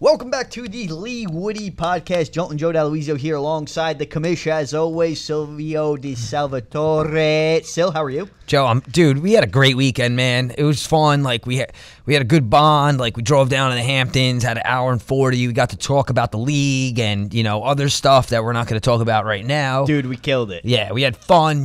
Welcome back to the Leewoodie podcast. Joltin Joe D'Aloisio here alongside the commish, as always, Silvio DiSalvatore. Sil, how are you? Joe, dude, we had a great weekend, man. It was fun. Like we had a good bond. Like we drove down to the Hamptons, had an hour and 40. We got to talk about the league and other stuff that we're not going to talk about right now. Dude, we killed it. Yeah, we had fun.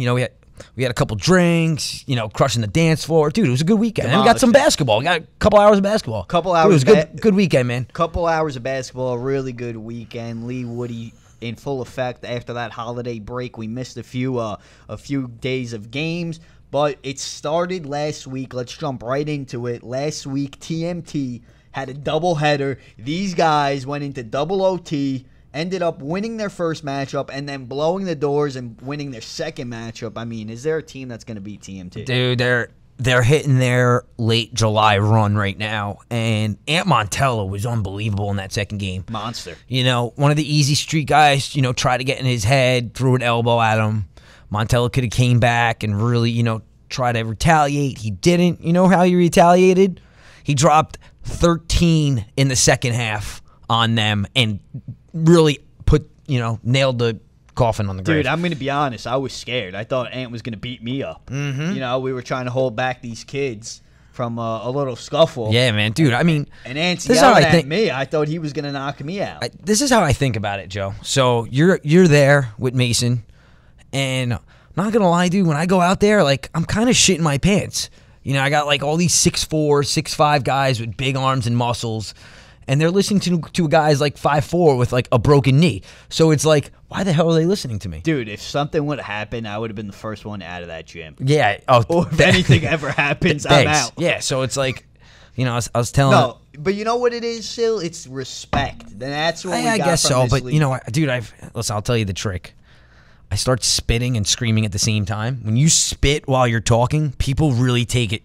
We had a couple drinks, crushing the dance floor. Dude, it was a good weekend. And we got some basketball. We got a couple hours of basketball. Dude, it was good weekend, man. Couple hours of basketball, a really good weekend. Leewoodie in full effect after that holiday break. We missed a few days of games, but it started last week. Let's jump right into it. Last week, TMT had a doubleheader. These guys went into double OT. Ended up winning their first matchup and then blowing the doors and winning their second matchup. I mean, is there a team that's going to beat TMT? Dude, they're hitting their late July run right now, and Ant Montella was unbelievable in that second game. Monster. One of the easy street guys, tried to get in his head, threw an elbow at him. Montella could have came back and really, tried to retaliate. He didn't. You know how he retaliated? He dropped 13 in the second half on them and really nailed the coffin on the grave. Dude, I'm going to be honest. I was scared. I thought Ant was going to beat me up. Mm-hmm. We were trying to hold back these kids from a little scuffle. Yeah, man. Dude, I mean, and Ant's yelling at me. I thought he was going to knock me out. This is how I think about it, Joe. So you're there with Mason, and I'm not going to lie, dude, when I go out there, I'm kind of shitting my pants. I got all these 6'4", 6'5" guys with big arms and muscles, and they're listening to guys 5'4" with a broken knee. So it's why the hell are they listening to me? Dude, if something would have happened, I would have been the first one out of that gym. Yeah. Or if anything ever happens, I'm out. Yeah, so it's I was telling... No, but you know what it is, Sil? It's respect. Then that's what we got I guess from so, this but league. Dude, listen, I'll tell you the trick. I start spitting and screaming at the same time. When you spit while you're talking, people really take it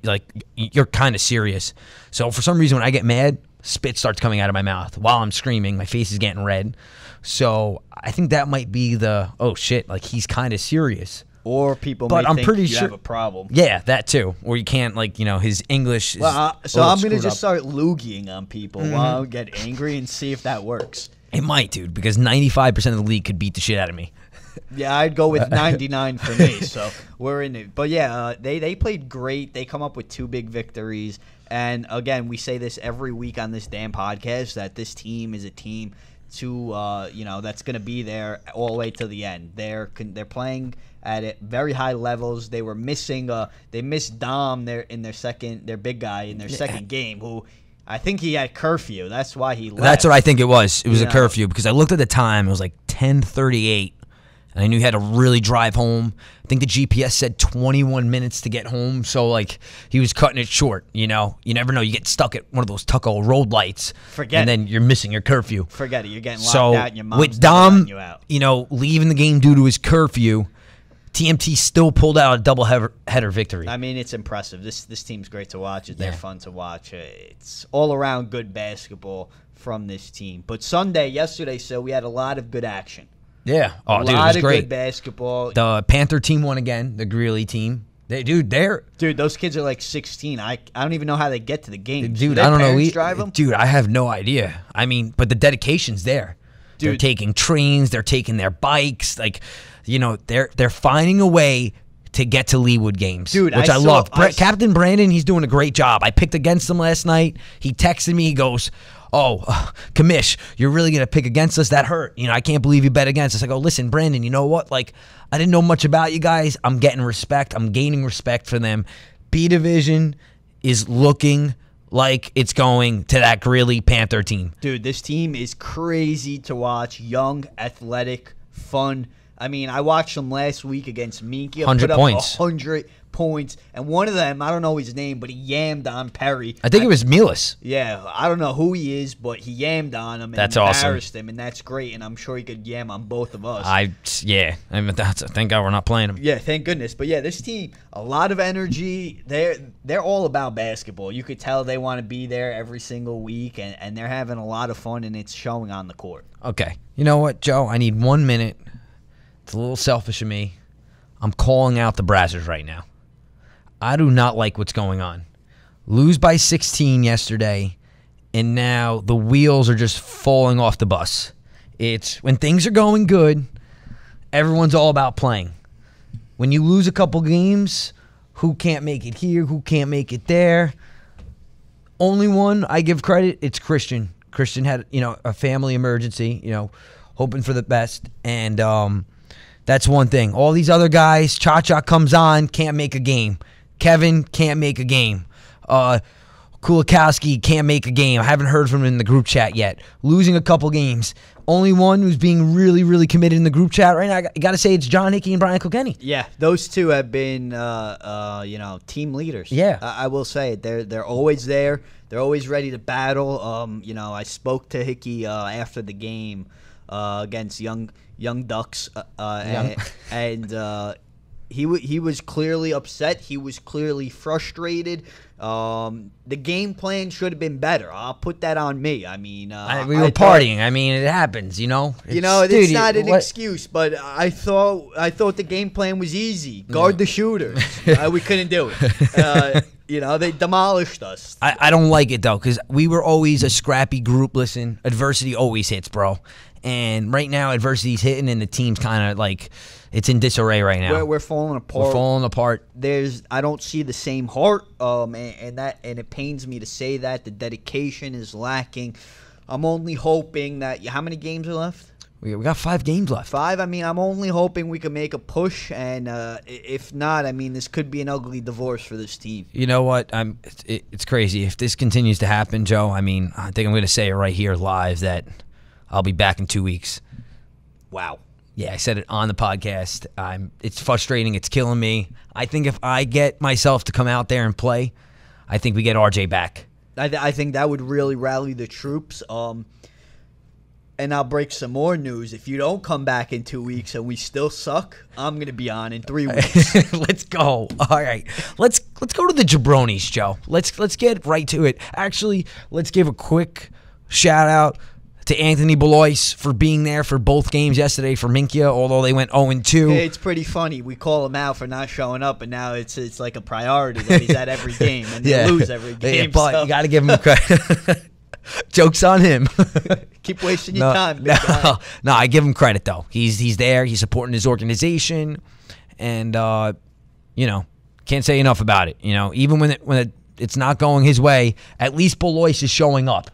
you're kind of serious. So for some reason, when I get mad, spit starts coming out of my mouth while I'm screaming. My face is getting red. So I think that might be oh shit, he's kind of serious. Or people but may I'm think pretty you sure, have a problem. Yeah, that too. Or you can't, his English is so I'm going to just up. start loogying on people while I get angry and see if that works. It might, dude, because 95% of the league could beat the shit out of me. Yeah, I'd go with 99 for me, so we're in it. But yeah, they played great. They come up with 2 big victories. And again, we say this every week on this damn podcast, that this team is a team to that's going to be there all the way to the end. They're playing at very high levels. They were missing they missed Dom their big guy in their second game, who I think he had curfew. That's why he left. That's what I think it was. It was a curfew, because I looked at the time. It was 10:38. And I knew he had to really drive home. I think the GPS said 21 minutes to get home. So, he was cutting it short, You never know. You get stuck at one of those Tucko road lights. And then you're missing your curfew. Forget it. You're getting locked out and your mom's with Dom, you out. Leaving the game due to his curfew, TMT still pulled out a double-header victory. I mean, it's impressive. This team's great to watch. They're fun to watch. It's all-around good basketball from this team. But yesterday, so we had a lot of good action. Yeah. Oh, dude, it was a lot of great. good basketball. The Panther team won again, the Greeley team. Dude, those kids are 16. I don't even know how they get to the game. Dude, I don't know. Drive them? Dude, I have no idea. I mean, but the dedication's there. Dude. They're taking trains. They're taking their bikes. They're finding a way to get to Leewood games, dude, which I love. Captain Brandon, he's doing a great job. I picked against him last night. He texted me. He goes, commish, you're really going to pick against us? That hurt. I can't believe you bet against us. I go, listen, Brandon, you know what? I didn't know much about you guys. I'm getting respect. I'm gaining respect for them. B Division is looking like it's going to that Greeley Panther team. Dude, this team is crazy to watch. Young, athletic, fun. I mean, I watched them last week against Minky. 100 points. 100 points. And one of them, I don't know his name, but he yammed on Perry. I think it was Milas. Yeah, I don't know who he is, but he yammed on him and embarrassed him, and that's great. And I'm sure he could yam on both of us. Thank God we're not playing him. Yeah, thank goodness. But yeah, this team, a lot of energy. They're all about basketball. You could tell they want to be there every single week, and they're having a lot of fun, and it's showing on the court. Okay. You know what, Joe? I need 1 minute. It's a little selfish of me. I'm calling out the Brazzers right now. I do not like what's going on. Lose by 16 yesterday and now the wheels are just falling off the bus. It's when things are going good, everyone's all about playing. When you lose a couple games, who can't make it here, who can't make it there? Only one I give credit, it's Christian. Christian had, a family emergency, hoping for the best. And that's one thing. All these other guys, Cha-Cha comes on, can't make a game. Kevin can't make a game. Kulikowski can't make a game. I haven't heard from him in the group chat yet. Losing a couple games. Only one who's being really, really committed in the group chat right now, I got to say it's John Hickey and Brian Kilkenny. Yeah, those two have been, team leaders. Yeah. I will say it. They're always there. They're always ready to battle. I spoke to Hickey after the game against Young Ducks, and he was clearly upset. He was clearly frustrated. The game plan should have been better. I'll put that on me. I mean, we were partying. I mean, it happens. It's not an excuse, but I thought the game plan was easy. Guard the shooters. We couldn't do it. They demolished us. I don't like it though, because we were always a scrappy group. Listen, adversity always hits, bro. And right now, adversity's hitting, and the team's kind of like it's in disarray right now. We're falling apart. We're falling apart. I don't see the same heart, and it pains me to say that the dedication is lacking. I'm only hoping that how many games are left? We got 5 games left. 5. I mean, I'm only hoping we can make a push, and if not, I mean, this could be an ugly divorce for this team. You know what? It's crazy if this continues to happen, Joe. I mean, I think I'm going to say it right here live that I'll be back in 2 weeks. Wow. Yeah, I said it on the podcast. It's frustrating. It's killing me. I think if I get myself to come out there and play, I think we get RJ back. I think that would really rally the troops. And I'll break some more news. If you don't come back in 2 weeks and we still suck, I'm going to be on in 3 weeks. Let's go. All right. Let's go to the Jabronis, Joe. Let's get right to it. Actually, let's give a quick shout out to Anthony Belois for being there for both games yesterday for Minkia, although they went 0-2. It's pretty funny. We call him out for not showing up, and now it's like a priority that he's at every game, and they lose every game. But so. You got to give him credit. Joke's on him. Keep wasting your time. Big guy. No, I give him credit, though. He's there. He's supporting his organization, and, can't say enough about it. Even when it's not going his way, at least Belois is showing up.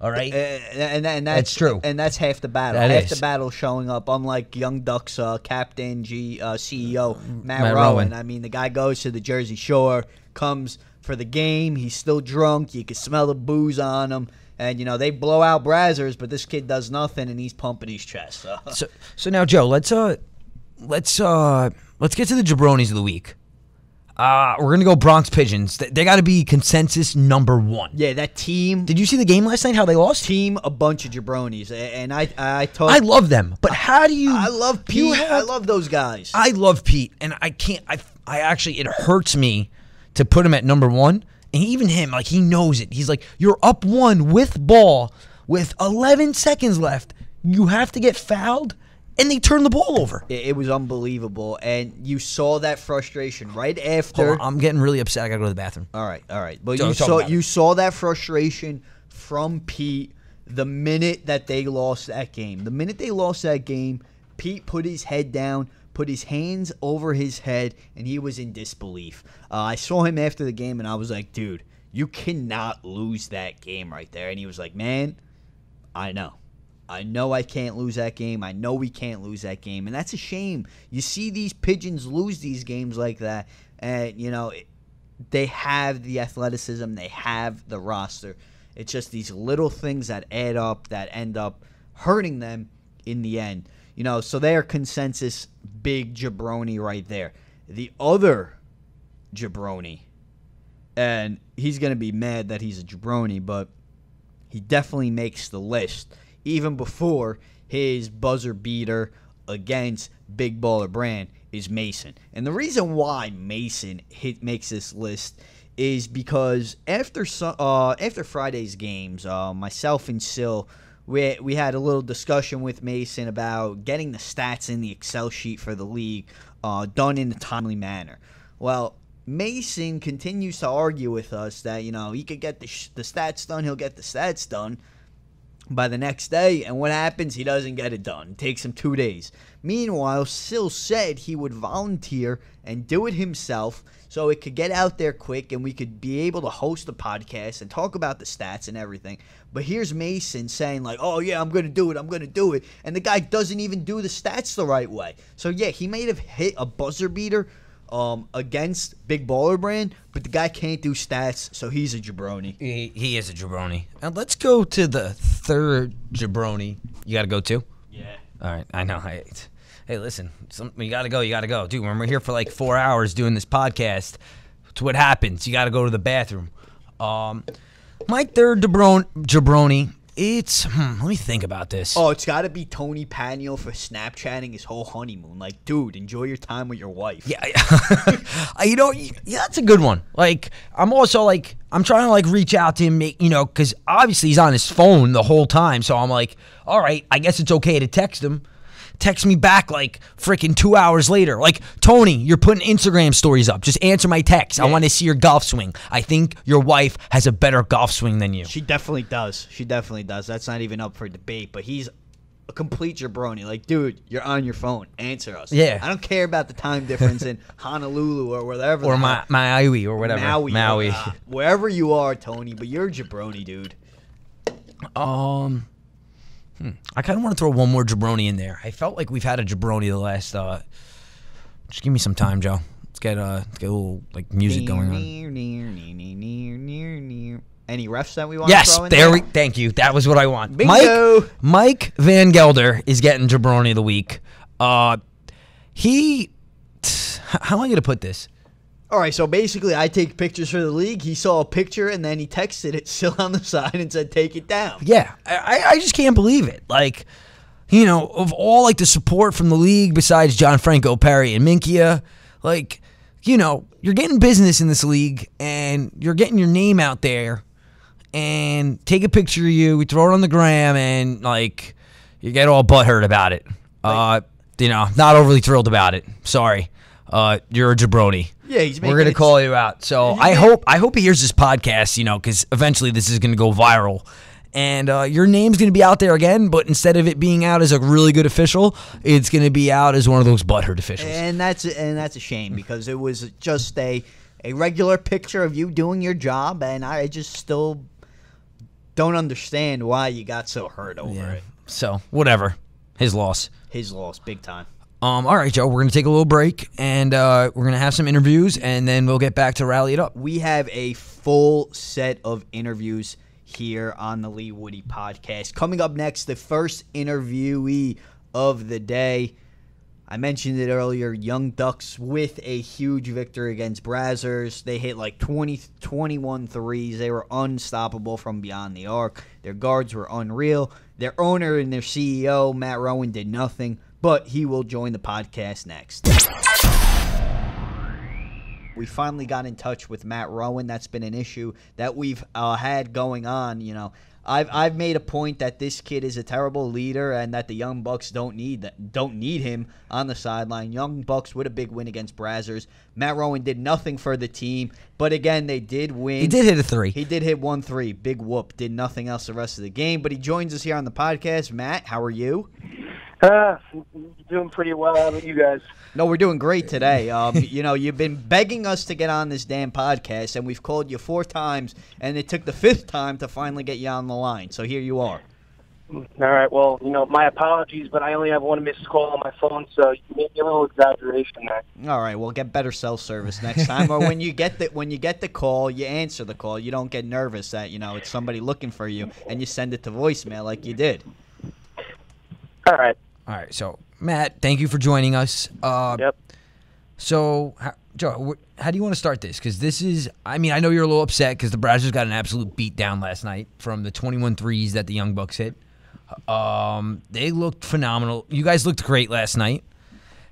All right, and that's true, and that's half the battle. Half the battle showing up. Unlike Young Ducks captain, CEO Matt Rowan. I mean, the guy goes to the Jersey Shore, comes for the game. He's still drunk. You can smell the booze on him, and they blow out Brazzers, but this kid does nothing, and he's pumping his chest. So now, Joe, let's get to the Jabronis of the week. We're going to go Bronx Pigeons. They got to be consensus number 1. Yeah, that team. Did you see the game last night, how they lost? Team, a bunch of jabronis. And I love them. But how do you... I love Pete. I love those guys. I love Pete. And I can't... I actually... It hurts me to put him at number 1. And even him, like, he knows it. He's like, you're up 1 with ball with 11 seconds left. You have to get fouled. And they turned the ball over. It was unbelievable. And you saw that frustration right after. Hold on, I'm getting really upset. I got to go to the bathroom. All right. But you saw that frustration from Pete the minute that they lost that game. The minute they lost that game, Pete put his head down, put his hands over his head, and he was in disbelief. I saw him after the game, and I was like, dude, you cannot lose that game right there. And he was like, man, I know I can't lose that game. I know we can't lose that game. And that's a shame. You see these Pigeons lose these games like that. And, they have the athleticism. They have the roster. It's just these little things that add up that end up hurting them in the end. So they are consensus big jabroni right there. The other jabroni, and he's going to be mad that he's a jabroni, but he definitely makes the list. Even before his buzzer beater against Big Baller Brand is Mason. And the reason why Mason makes this list is because after Friday's games, myself and Sil, we had a little discussion with Mason about getting the stats in the Excel sheet for the league done in a timely manner. Well, Mason continues to argue with us that, he could get the stats done, he'll get the stats done by the next day, and what happens? He doesn't get it done. It takes him 2 days. Meanwhile, Sil said he would volunteer and do it himself so it could get out there quick and we could be able to host a podcast and talk about the stats and everything. But here's Mason saying like, oh yeah, I'm going to do it. And the guy doesn't even do the stats the right way. So yeah, he may have hit a buzzer beater against Big Baller Brand, but the guy can't do stats, so he's a jabroni. He is a jabroni. And let's go to the third jabroni. You got to go too? Yeah. All right, I know. Hey, listen, you got to go. Dude, when we're here for like 4 hours doing this podcast, it's what happens. You got to go to the bathroom. My third jabroni, it's, let me think about this. Oh, it's got to be Tony Pagno for Snapchatting his whole honeymoon. Like, dude, enjoy your time with your wife. Yeah, that's a good one. Like, I'm also like, I'm trying to like reach out to him, because obviously he's on his phone the whole time. So I'm like, all right, I guess it's okay to text him. Text me back like freaking 2 hours later. Like, Tony, you're putting Instagram stories up. Just answer my text. Yeah. I want to see your golf swing. I think your wife has a better golf swing than you. She definitely does. That's not even up for debate. But he's a complete jabroni. Like, dude, you're on your phone. Answer us. Yeah. I don't care about the time difference in Honolulu or whatever. Or Maui or whatever. Maui. Wherever you are, Tony. But you're a jabroni, dude. I kind of want to throw one more jabroni in there. I felt like we've had a jabroni the last. Just give me some time, Joe. Let's get a little like music going on. Any refs that we want to throw in there? Yes, thank you. That was what I want. Bingo. Mike Van Gelder is getting jabroni of the week. How am I going to put this? All right, so basically I take pictures for the league. He saw a picture, and then he texted it still on the side and said, take it down. Yeah, I just can't believe it. Like, of all, like, the support from the league besides Gianfranco, Perry, and Minkia, like, you're getting business in this league, and you're getting your name out there, and take a picture of you, we throw it on the gram, and, like, you get all butthurt about it. Not overly thrilled about it. Sorry. You're a jabroni. Yeah, we're gonna call you out. So I hope he hears this podcast, because eventually this is gonna go viral, and your name's gonna be out there again. But instead of it being out as a really good official, it's gonna be out as one of those butthurt officials. And that's a shame because it was just a regular picture of you doing your job, and I just still don't understand why you got so hurt over it. So whatever, his loss, big time. All right, Joe, we're going to take a little break, and we're going to have some interviews, and then we'll get back to Rally It Up. We have a full set of interviews here on the Leewoodie podcast. Coming up next, the first interviewee of the day. I mentioned it earlier, Young Ducks with a huge victory against Brazzers. They hit like 21 threes. They were unstoppable from beyond the arc. Their guards were unreal. Their owner and their CEO, Matt Rowan, did nothing. But he will join the podcast next. We finally got in touch with Matt Rowan. That's been an issue that we've had going on. I've made a point that this kid is a terrible leader and that the Young Bucks don't need him on the sideline. Young Bucks with a big win against Brazzers. Matt Rowan did nothing for the team, but again, they did win. He did hit a three. He did hit 1-3. Big whoop. Did nothing else the rest of the game, but he joins us here on the podcast. Matt, how are you? Doing pretty well. How about you guys? No, we're doing great today. You've been begging us to get on this damn podcast, and we've called you 4 times, and it took the 5th time to finally get you on the line. So here you are. All right. Well, my apologies, but I only have one missed call on my phone, so maybe a little exaggeration there. All right. We'll get better cell service next time, or when you get the call, you answer the call. You don't get nervous that it's somebody looking for you, and you send it to voicemail like you did. All right. So, Matt, thank you for joining us. Yep. So, Joe, how do you want to start this? Because this is, I know you're a little upset because the Brazzers got an absolute beat down last night from the 21 threes that the Young Bucks hit. They looked phenomenal. You guys looked great last night.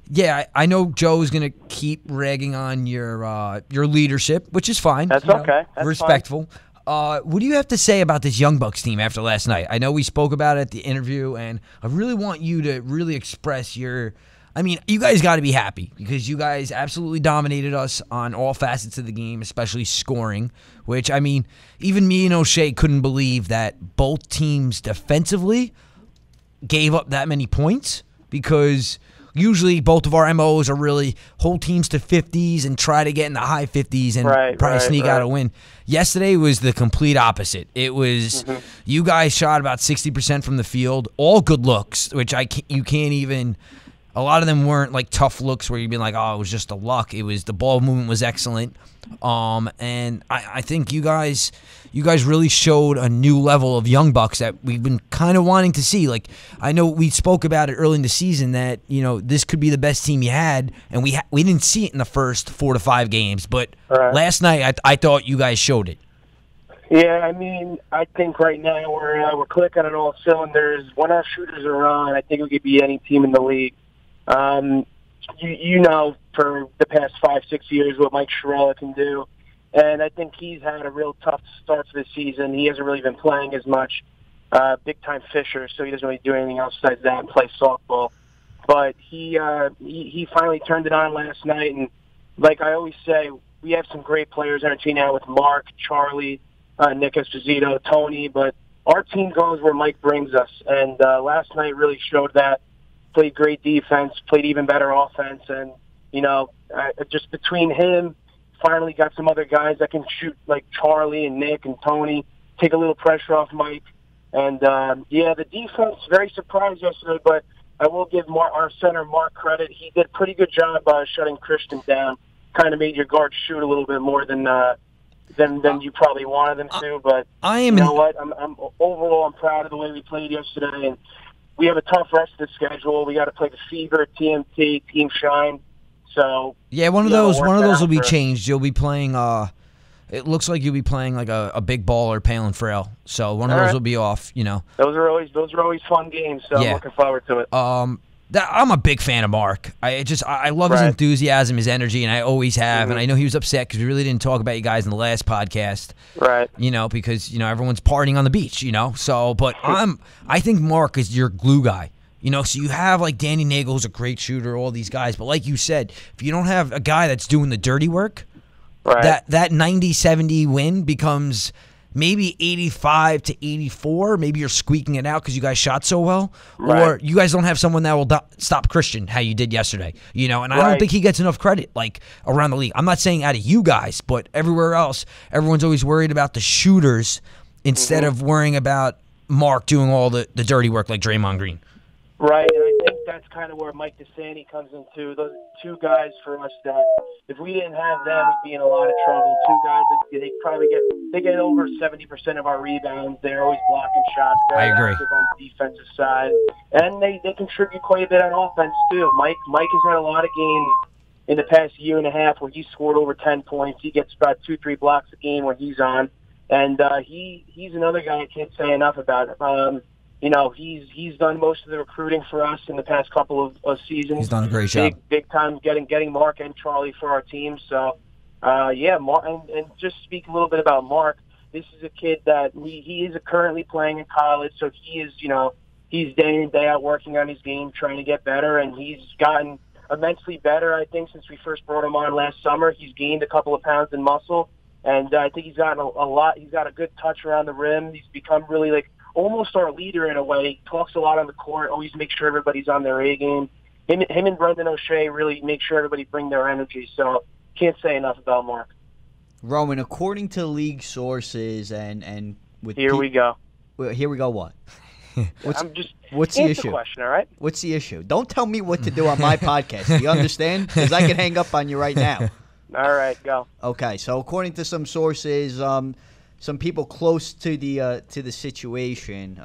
Yeah, I know Joe's going to keep ragging on your leadership, which is fine. That's okay. That's respectful. Fine. What do you have to say about this Young Bucks team after last night? I know we spoke about it at the interview, and I really want you to really express your I mean, you guys got to be happy because you guys absolutely dominated us on all facets of the game, especially scoring, which, I mean, even me and O'Shea couldn't believe that both teams defensively gave up that many points because usually both of our MOs are really hold teams to 50s and try to get in the high 50s and probably sneak out a win. Yesterday was the complete opposite. It was you guys shot about 60% from the field, all good looks, which you can't even – a lot of them weren't like tough looks where you'd be like, oh, it was just a luck. It was the ball movement was excellent. And I think you guys really showed a new level of young bucks that we've been kind of wanting to see. Like, I know we spoke about it early in the season that, this could be the best team you had, and we didn't see it in the first 4 to 5 games. But last night, I thought you guys showed it. Yeah, I mean, I think right now we're clicking on all cylinders. When our shooters are on, I think we could beat any team in the league. You know, for the past 5-6 years what Mike Sherella can do, and I think he's had a real tough start to the season. He hasn't really been playing as much, big time fisher, so he doesn't really do anything else besides that and play softball. But he finally turned it on last night, and like I always say, we have some great players on our team now with Mark, Charlie, Nick Esposito, Tony, but our team goes where Mike brings us, and last night really showed that. Played great defense, played even better offense, and, just between him, finally got some other guys that can shoot like Charlie and Nick and Tony, take a little pressure off Mike. And, the defense, very surprised yesterday, but I will give our center Mark credit. He did a pretty good job shutting Christian down, kind of made your guard shoot a little bit more than you probably wanted them to. But you know what? Overall, I'm proud of the way we played yesterday, and we have a tough rest of the schedule. We got to play the Fever, TMT, Team Shine. So one of those will be changed. You'll be playing. It looks like you'll be playing like a big ball or Pale and Frail. So one of those will be off. Those are always fun games. So I'm looking forward to it. I'm a big fan of Mark. I love his enthusiasm, his energy, and I always have. And I know he was upset because we really didn't talk about you guys in the last podcast. Right. Because everyone's partying on the beach. So, but I think Mark is your glue guy. So you have like Danny Nagel, who's a great shooter, all these guys. But like you said, if you don't have a guy that's doing the dirty work, that 90-70 win becomes maybe 85 to 84. Maybe you're squeaking it out because you guys shot so well. Or you guys don't have someone that will stop Christian how you did yesterday. And I don't think he gets enough credit like around the league. I'm not saying out of you guys, but everywhere else, everyone's always worried about the shooters instead of worrying about Mark doing all the dirty work like Draymond Green. Right, and I think that's kind of where Mike DeSanti comes into. Those two guys for us that if we didn't have them, we'd be in a lot of trouble. Two guys that they get over 70% of our rebounds. They're always blocking shots. I agree. Active on the defensive side, and they contribute quite a bit on offense too. Mike has had a lot of games in the past year and a half where he scored over 10 points. He gets about 2-3 blocks a game when he's on, and he's another guy I can't say enough about. He's done most of the recruiting for us in the past couple of seasons. He's done a great job. Big time getting Mark and Charlie for our team. So, Mark, and just speak a little bit about Mark. This is a kid that he is currently playing in college, so he is, he's day in, day out working on his game, trying to get better, and he's gotten immensely better, I think, since we first brought him on last summer. He's gained a couple of pounds in muscle, and I think he's gotten a lot. He's got a good touch around the rim. He's become really almost our leader in a way. He talks a lot on the court, always makes sure everybody's on their A game. Him and Brendan O'Shea really make sure everybody bring their energy. So can't say enough about Mark. Roman, according to league sources and with here we go. Here we go. What? What's the issue? Question, all right? What's the issue? Don't tell me what to do on my podcast. Do you understand? Because I can hang up on you right now. All right, go. Okay, so according to some sources, some people close to the situation,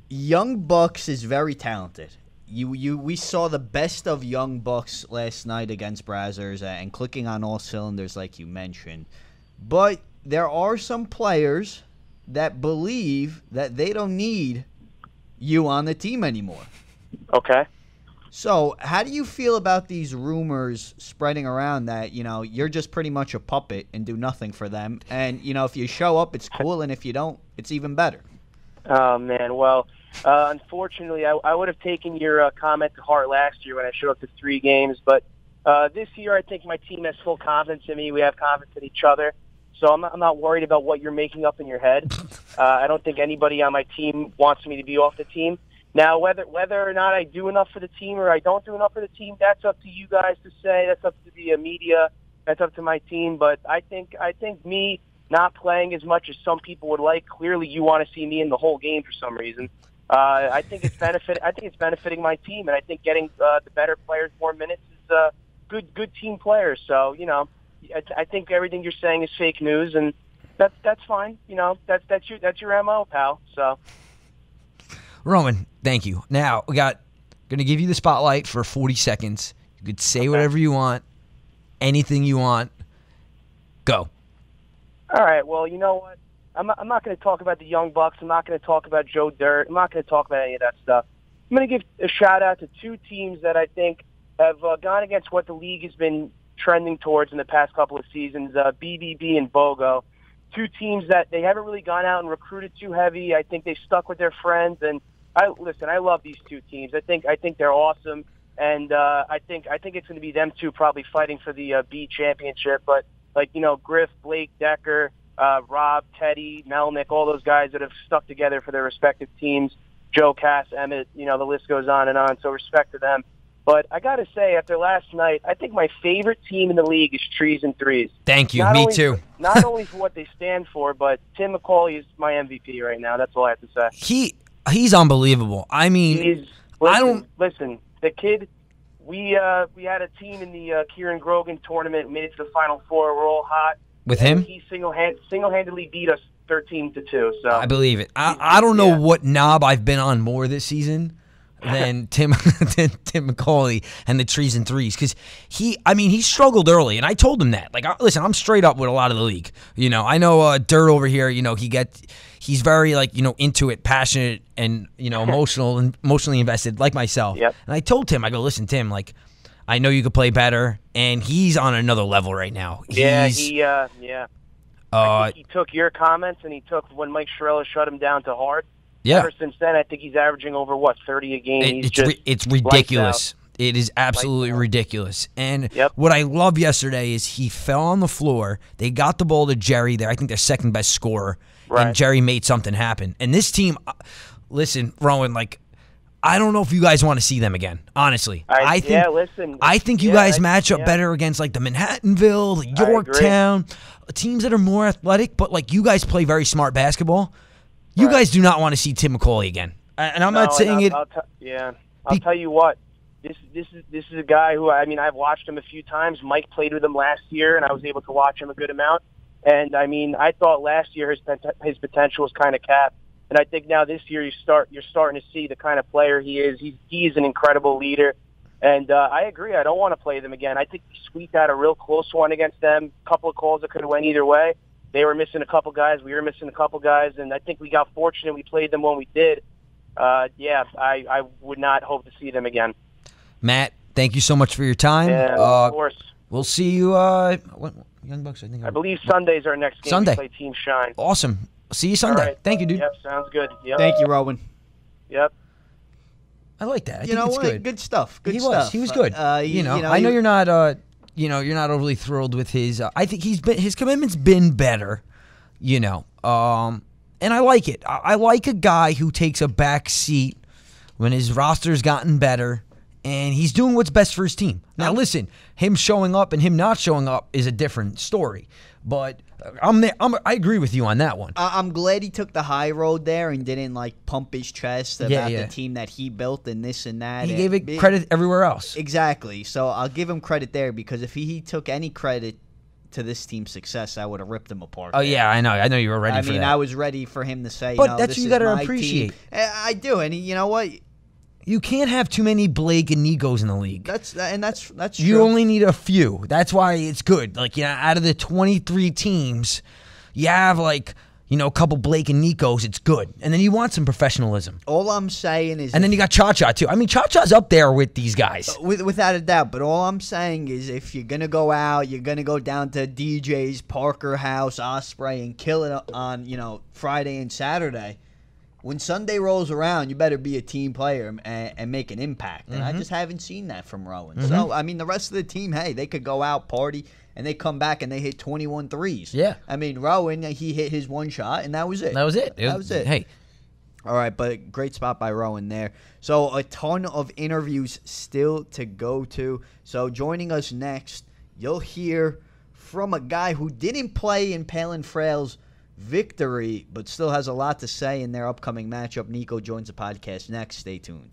Young Bucks is very talented. We saw the best of Young Bucks last night against Brazzers and clicking on all cylinders like you mentioned. But there are some players that believe that they don't need you on the team anymore. Okay. So how do you feel about these rumors spreading around that, you're just pretty much a puppet and do nothing for them? And, if you show up, it's cool, and if you don't, it's even better. Oh, man. Well, unfortunately, I would have taken your comment to heart last year when I showed up to 3 games. But this year, I think my team has full confidence in me. We have confidence in each other. So I'm not worried about what you're making up in your head. I don't think anybody on my team wants me to be off the team. Now, whether or not I do enough for the team or I don't do enough for the team, that's up to you guys to say. That's up to the media. That's up to my team. But I think me not playing as much as some people would like. Clearly, you want to see me in the whole game for some reason. I think it's benefiting my team, and I think getting the better players more minutes is good team players. So I think everything you're saying is fake news, and that's fine. That's your MO, pal. So, Roman, thank you. Now going to give you the spotlight for 40 seconds. You could say whatever you want, anything you want. Go. All right. Well, you know what? I'm not going to talk about the Young Bucks. I'm not going to talk about Joe Dirt. I'm not going to talk about any of that stuff. I'm going to give a shout-out to 2 teams that I think have gone against what the league has been trending towards in the past couple of seasons, BBB and BOGO. 2 teams that they haven't really gone out and recruited too heavy. I think they stuck with their friends. And I love these 2 teams. I think they're awesome. And I think it's going to be them 2 probably fighting for the B championship. But, Griff, Blake, Decker, Rob, Teddy, Melnick, all those guys that have stuck together for their respective teams, Joe, Cass, Emmett, the list goes on and on, so respect to them. But I got to say, after last night, I think my favorite team in the league is Trees and Threes. Thank you. Me too. Not only for what they stand for, but Tim McCauley is my MVP right now. That's all I have to say. He's unbelievable. I mean, Listen, the kid, we had a team in the Kieran Grogan tournament, made it to the Final Four. We're all hot. With him? He single-handedly beat us 13-2. So I believe it. I don't know what knob I've been on more this season than Tim McCauley and the Trees and Threes, because he struggled early, and I told him that. Like, listen, I'm straight up with a lot of the league. I know Dirt over here. He's very into it, passionate, and emotionally invested, like myself. Yep. And I told Tim, I go, listen, Tim, I know you could play better, and he's on another level right now. I think he took your comments, and he took when Mike Shirella shut him down to hard. Yeah. Ever since then, I think he's averaging over 30 a game. It's ridiculous. It is absolutely ridiculous. And what I love yesterday is he fell on the floor. They got the ball to Jerry there. I think their second best scorer, and Jerry made something happen. And this team, listen, Rowan, I don't know if you guys want to see them again, honestly. I think you guys match up better against the Manhattanville, the Yorktown, teams that are more athletic, but you guys play very smart basketball. You guys do not want to see Tim McCauley again. And I'm not saying it. I'll tell you what. This is a guy who, I've watched him a few times. Mike played with him last year, and I was able to watch him a good amount. And, I thought last year his potential was kind of capped. And I think now this year you're starting to see the kind of player he is. He's an incredible leader. And I agree. I don't want to play them again. I think we squeaked out a real close one against them. A couple of calls that could have went either way. They were missing a couple guys. We were missing a couple guys. And I think we got fortunate. We played them when we did. I would not hope to see them again. Matt, thank you so much for your time. Yeah, of course. We'll see you. Young Bucks, I believe Sunday's our next game. Sunday. We play Team Shine. Awesome. See you Sunday. Right. Thank you, dude. Yep, sounds good. Yep. Thank you, Rowan. Yep. I like that. I You think know it's what? good. Good stuff. Good He stuff. was good. I know you're not. You're not overly thrilled with his. I think his commitment's been better. And I like it. I like a guy who takes a back seat when his roster's gotten better, and he's doing what's best for his team. Now, listen, him showing up and him not showing up is a different story. But I agree with you on that one. I'm glad he took the high road there and didn't pump his chest about the team that he built and this and that. He gave it credit everywhere else. Exactly. So I'll give him credit there, because if he took any credit to this team's success, I would have ripped him apart. Oh, yeah, I know you were ready for that. I was ready for him to say, but that's this what you is got to my appreciate. Team. I do, and you know what? You can't have too many Blake and Nikos in the league. That's true. You only need a few. That's why it's good. Out of the 23 teams, you have a couple Blake and Nikos. It's good, and then you want some professionalism. All I'm saying is, and then you got Cha-Cha too. Cha-Cha's up there with these guys, without a doubt. But all I'm saying is, if you're gonna go out, you're gonna go down to DJ's, Parker House, Osprey, and kill it on Friday and Saturday. when Sunday rolls around, you better be a team player and make an impact. And I just haven't seen that from Rowan. So, I mean, the rest of the team, hey, they could go out, party, and they come back and they hit 21 threes. Yeah. I mean, Rowan, he hit his one shot, and that was it. That was it. That was it. Hey. All right, but great spot by Rowan there. So a ton of interviews still to go to. So joining us next, you'll hear from a guy who didn't play in Palin Frail's victory, but still has a lot to say in their upcoming matchup. Nico joins the podcast next. Stay tuned.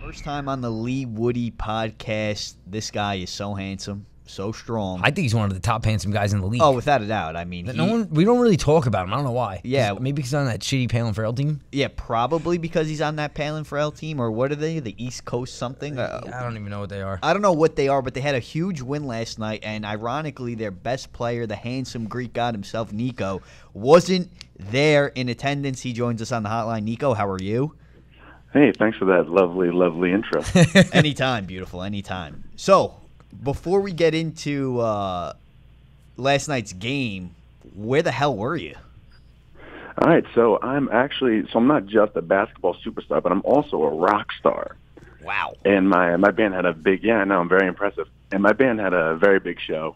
First time on the Leewoodie podcast. This guy is so handsome, so strong. I think he's one of the top handsome guys in the league. Oh, without a doubt. I mean, we don't really talk about him. I don't know why. Yeah. Maybe because he's on that shitty Palin Frail team. Yeah, probably because he's on that Palin Frail team, or what are they? The East Coast something? I don't even know what they are. I don't know what they are, but they had a huge win last night, and ironically, their best player, the handsome Greek god himself, Nico, wasn't there in attendance. He joins us on the hotline. Nico, how are you? Hey, thanks for that lovely, lovely intro. Anytime, beautiful, anytime. So, before we get into last night's game, where the hell were you? All right, so I'm not just a basketball superstar, but I'm also a rock star. Wow. And my band had I'm very impressive. And my band had a very big show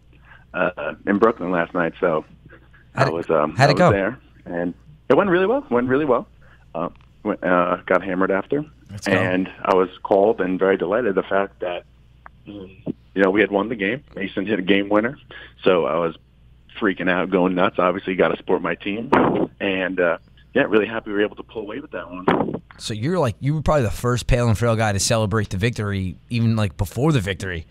in Brooklyn last night, so I was there. And it went really well. Got hammered after. And I was called and very delighted the fact that we had won the game. Mason hit a game winner. So I was freaking out, going nuts. Obviously, got to support my team. And, really happy we were able to pull away with that one. So you were probably the first Palin Frail guy to celebrate the victory, even like before the victory.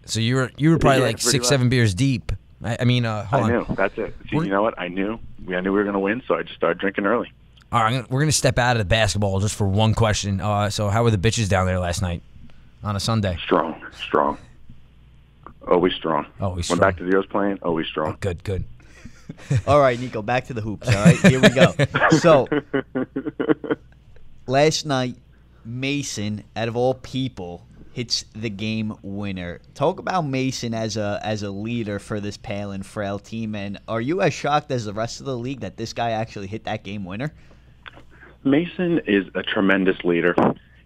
So you were probably 6-7 beers deep. I mean, hold on. I knew. That's it. See, you know what? I knew we were going to win, so I just started drinking early. All right, we're going to step out of the basketball just for one question. So how were the bitches down there last night on a Sunday? Strong. Always strong. Went back to the O's playing, always strong. Oh, good. All right, Nico, back to the hoops. All right, here we go. So, last night, Mason, out of all people, hits the game winner. Talk about Mason as a leader for this Palin Frail team, and are you as shocked as the rest of the league that this guy actually hit that game winner? Mason is a tremendous leader.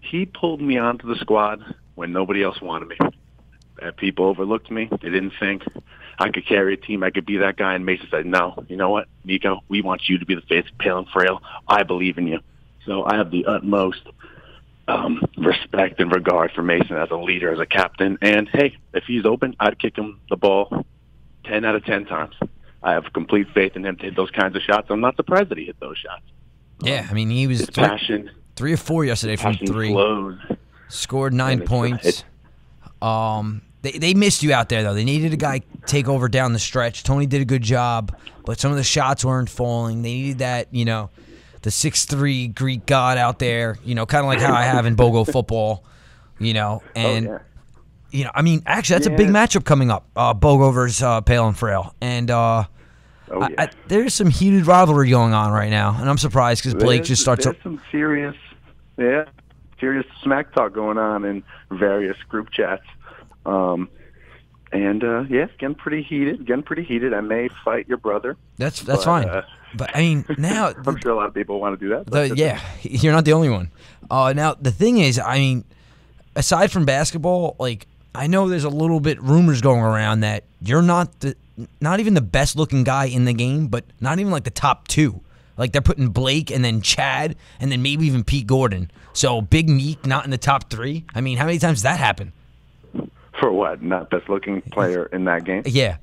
He pulled me onto the squad when nobody else wanted me. People overlooked me. They didn't think I could carry a team. I could be that guy. And Mason said, no, you know what, Nico, we want you to be the face of Palin Frail. I believe in you. So I have the utmost respect and regard for Mason as a leader, as a captain. And, hey, if he's open, I'd kick him the ball 10 out of 10 times. I have complete faith in him to hit those kinds of shots. I'm not surprised that he hit those shots. Yeah, I mean, he was passion. 3 or 4 yesterday from 3. Flows. Scored 9 points. They missed you out there, though. They needed a guy take over down the stretch. Tony did a good job, but some of the shots weren't falling. They needed that, the 6'3" Greek god out there, kind of like how I have in BOGO football, and, I mean, actually, that's a big matchup coming up, BOGO versus Palin Frail. And there's some heated rivalry going on right now, and I'm surprised because Blake just starts There's some serious smack talk going on in various group chats. Getting pretty heated. I may fight your brother. That's fine. But I mean, now I'm sure a lot of people want to do that. You're not the only one. Now the thing is, I mean, aside from basketball, like I know there's a little bit rumors going around that you're not even the best looking guy in the game, but not even like the top 2. Like they're putting Blake and then Chad and then maybe even Pete Gordon. So Big Meek not in the top 3. I mean, how many times does that happen? For what? Not best looking player in that game? Yeah.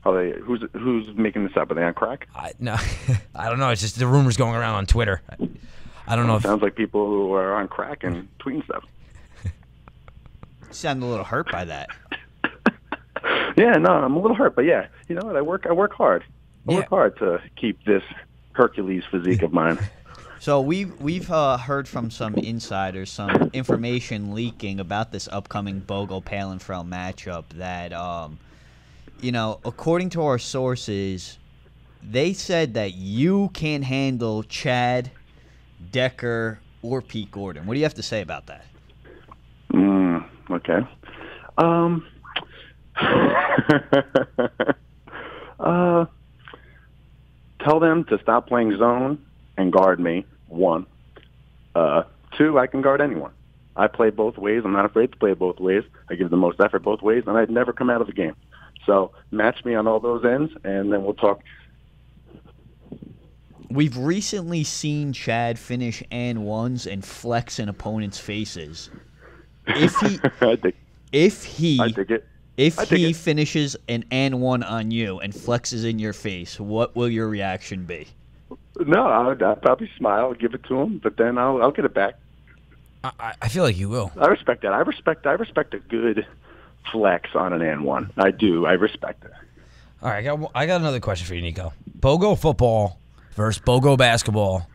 Who's making this up? Are they on crack? No, I don't know. It's just the rumors going around on Twitter. I don't know. It sounds like people who are on crack and tweeting stuff. You sound a little hurt by that. Yeah, no, I'm a little hurt, but yeah, you know what? I work hard. I work hard to keep this Hercules physique of mine. So we've heard from some insiders, some information leaking about this upcoming BOGO Palin Frail matchup that, according to our sources, they said that you can't handle Chad, Decker, or Pete Gordon. What do you have to say about that? Okay. tell them to stop playing zone and guard me, 1. 2, I can guard anyone. I play both ways. I'm not afraid to play both ways. I give the most effort both ways, and I'd never come out of the game. So match me on all those ends, and then we'll talk. We've recently seen Chad finish and ones and flex in opponents' faces. If he I dig it. If he finishes an and one on you and flexes in your face, what will your reaction be? No, I'll probably smile, give it to him, but then I'll get it back. I feel like you will. I respect that. I respect a good flex on an and one. I do. I respect it. All right, I got another question for you, Nico. BOGO football versus BOGO basketball.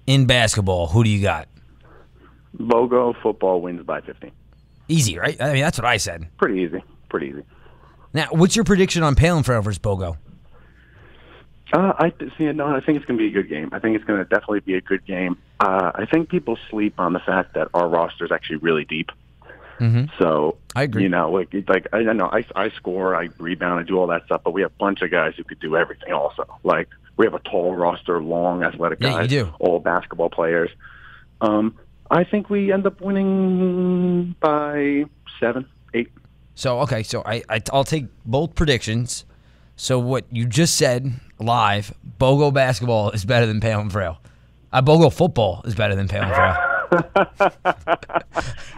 In basketball, who do you got? BOGO football wins by 15. Easy, right? I mean, that's what I said. Pretty easy. Pretty easy. Now, what's your prediction on Palenfrale versus BOGO? I think it's going to be a good game. I think it's going to definitely be a good game. I think people sleep on the fact that our roster is actually really deep. Mm-hmm. So I agree. You know, like I know I score, I rebound, I do all that stuff, but we have a bunch of guys who could do everything. Also, like we have a tall roster, long, athletic guys. Yeah, you do. All basketball players. I think we end up winning by 7, 8. So I'll take both predictions. So what you just said live, BOGO basketball is better than Palenfrale. BOGO football is better than Palenfrale.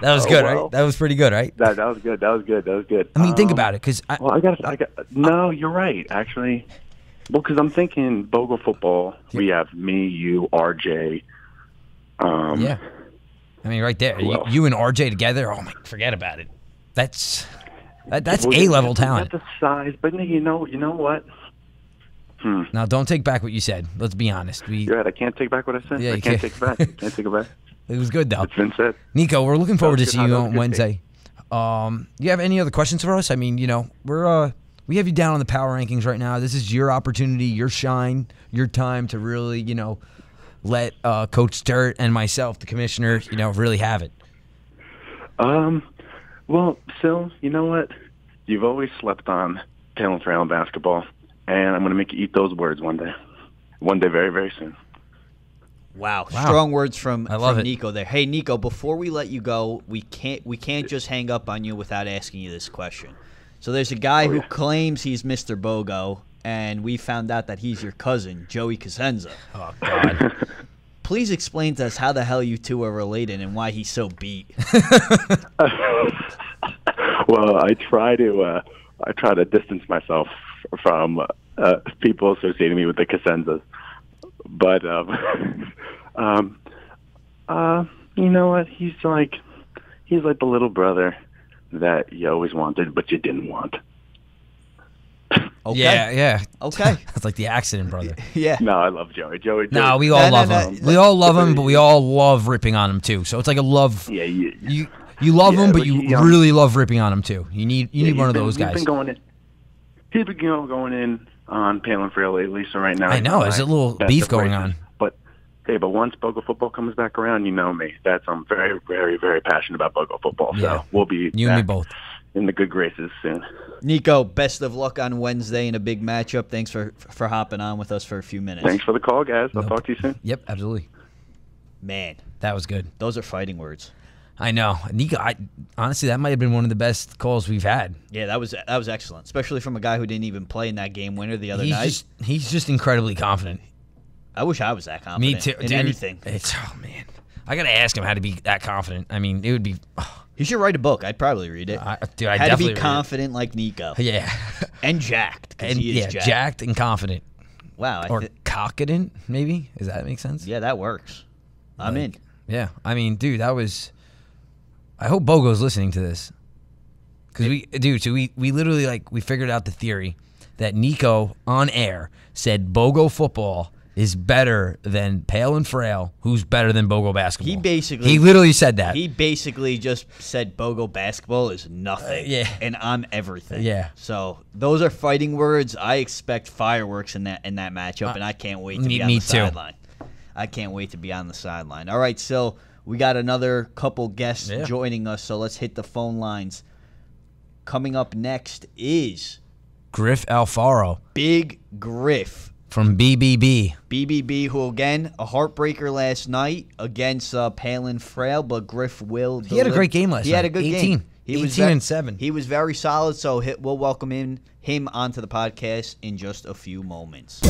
That was good, right? That was pretty good, right? That was good. That was good. I mean, think about it, because no, you're right, actually. Well, because I'm thinking BOGO football. We have me, you, RJ. Yeah. I mean, right there, you and RJ together. Oh my, forget about it. That's A-level talent. That's the size, but you know what? Now, don't take back what you said. Let's be honest. You're right. I can't take back what I said. Yeah, I can't take it back. Can't take it back. It was good, though. It's been said. Nico, we're looking forward to seeing you on Wednesday. You have any other questions for us? I mean, you know, we have you down on the power rankings right now. This is your opportunity, your shine, your time to really, you know, let Coach Sturt and myself, the commissioner, you know, really have it. Well, Sil, you know what? You've always slept on Palenfrale basketball, and I'm going to make you eat those words one day. One day, very, very soon. Wow. Strong words from it. Nico there. Hey, Nico, before we let you go, we can't just hang up on you without asking you this question. So there's a guy who claims he's Mr. BOGO, and we found out that he's your cousin, Joey Cosenza. Oh, God. Please explain to us how the hell you two are related and why he's so beat. Well, I try to distance myself from people associating me with the Cosenzas. But you know what? He's like the little brother that you always wanted, but you didn't want. Okay. Yeah. Okay. It's like the accident brother. Yeah. No, I love Joey. No, we all love him. We all love him, but we all love ripping on him too. So it's like a love. Yeah. You love him, but you really love ripping on him too. You need one of those guys. He's been going in on Palenfrale lately, so right now I know there's a little beef going on. But once BOGO football comes back around, you know me. I'm very, very, very passionate about BOGO football. Yeah. So we'll be you and me both in the good graces soon. Nico, best of luck on Wednesday in a big matchup. Thanks for hopping on with us for a few minutes. Thanks for the call, guys. I'll talk to you soon. Yep, absolutely. Man, that was good. Those are fighting words. I know, Nico. Honestly, that might have been one of the best calls we've had. Yeah, that was excellent, especially from a guy who didn't even play in that game winner the other night. He's just incredibly confident. I wish I was that confident. Me too. In anything. Man, I gotta ask him how to be that confident. I mean, it would be. He should write a book. I'd probably read it. I How definitely to be read confident like Nico. Yeah, and jacked. And he is jacked and confident. Wow. Or cockident, maybe. Does that make sense? Yeah, that works. I'm in. Yeah, I mean, dude, that was. I hope BOGO's listening to this, because we literally we figured out the theory that Nico on air said BOGO football is better than Palenfrale, who's better than BOGO basketball. He literally said that. He basically just said BOGO basketball is nothing. Yeah. And I'm everything. Yeah. So those are fighting words. I expect fireworks in that matchup, and I can't wait to be on the sideline. I can't wait to be on the sideline. All right, so we got another couple guests joining us, so let's hit the phone lines. Coming up next is Griff Alfaro. Big Griff From BBB. BBB, who, again, a heartbreaker last night against Palin Frail, but Griff will He had a great game last night. He had a good 18. game. He 18 was and 7. He was very solid, so we'll welcome him onto the podcast in just a few moments.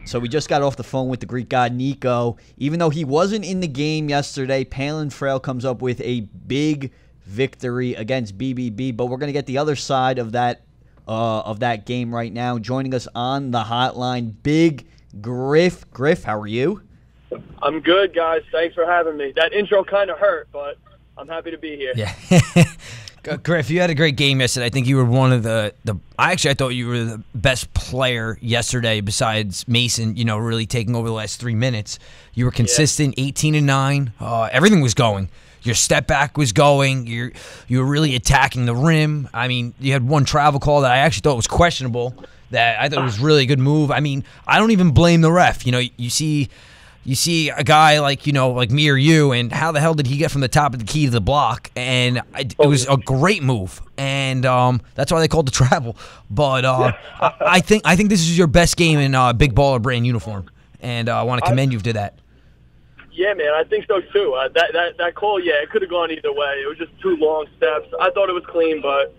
So we just got off the phone with the Greek god Nico. Even though he wasn't in the game yesterday, Palin Frail comes up with a big victory against BBB, but we're going to get the other side of that game right now. Joining us on the hotline, Big Griff. Griff, how are you? I'm good, guys. Thanks for having me. That intro kind of hurt, but I'm happy to be here. Yeah. Griff, you had a great game yesterday. I think you were one of the I thought you were the best player yesterday besides Mason, really taking over the last 3 minutes. You were consistent, 18 and 9. Everything was going. Your step back was going. You were really attacking the rim. I mean, you had one travel call that I actually thought was questionable that I thought was really a good move. I mean, I don't even blame the ref. You see a guy like me or you, and how the hell did he get from the top of the key to the block? And it was a great move, and that's why they called the travel. But I think this is your best game in Big Baller brand uniform, and I want to commend you for that. Yeah, man, I think so too. That call, it could have gone either way. It was just 2 long steps. I thought it was clean, but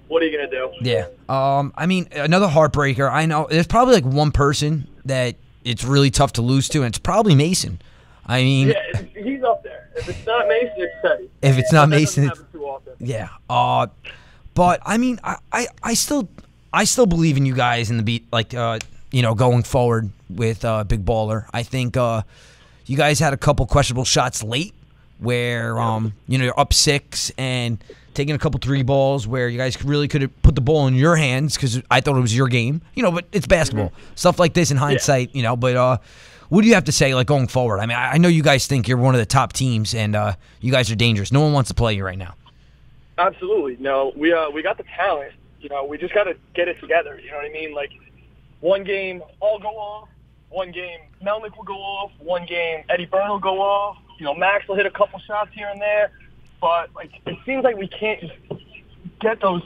what are you gonna do? Yeah. I mean, another heartbreaker. I know there's probably like one person that it's really tough to lose to, and it's probably Mason. I mean, yeah, he's up there. If it's not Mason, it's Teddy. If it's not Mason, it's too often. Yeah. But I mean, I still believe in you guys in the beat, going forward with Big Baller. I think you guys had a couple questionable shots late, where you're up 6 and taking a couple 3 balls where you guys really could have put the ball in your hands because I thought it was your game. But it's basketball. Stuff like this in hindsight, but what do you have to say going forward? I mean, I know you guys think you're one of the top teams and you guys are dangerous. No one wants to play you right now. Absolutely. No, we got the talent. We just got to get it together. You know what I mean? Like, one game, I'll go off. One game, Melnick will go off. One game, Eddie Byrne will go off. Max will hit a couple shots here and there. But it seems like we can't just get those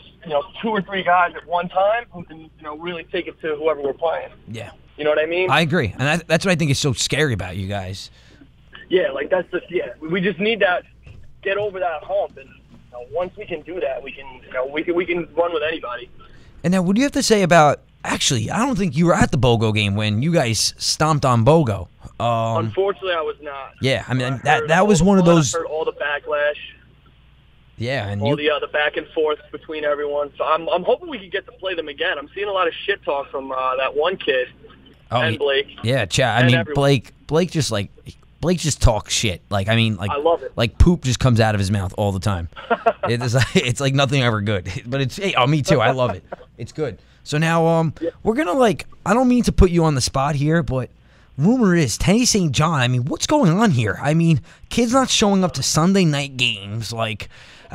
2 or 3 guys at one time who can really take it to whoever we're playing. Yeah, you know what I mean. I agree, and that's what I think is so scary about you guys. Yeah, we just need that, get over that hump, and once we can do that, we can run with anybody. And now, what do you have to say about? Actually, I don't think you were at the BOGO game when you guys stomped on BOGO. Unfortunately, I was not. Yeah, I mean that was one of those. I heard all the backlash. Yeah, and all the back and forth between everyone. So I'm hoping we can get to play them again. I'm seeing a lot of shit talk from that one kid and Blake. Yeah, I mean everyone. Blake just talks shit. I love it. Like poop just comes out of his mouth all the time. It's like nothing ever good. But me too. I love it. It's good. So now we're gonna I don't mean to put you on the spot here, but rumor is Teddy St. John. I mean, what's going on here? I mean, kids not showing up to Sunday night games.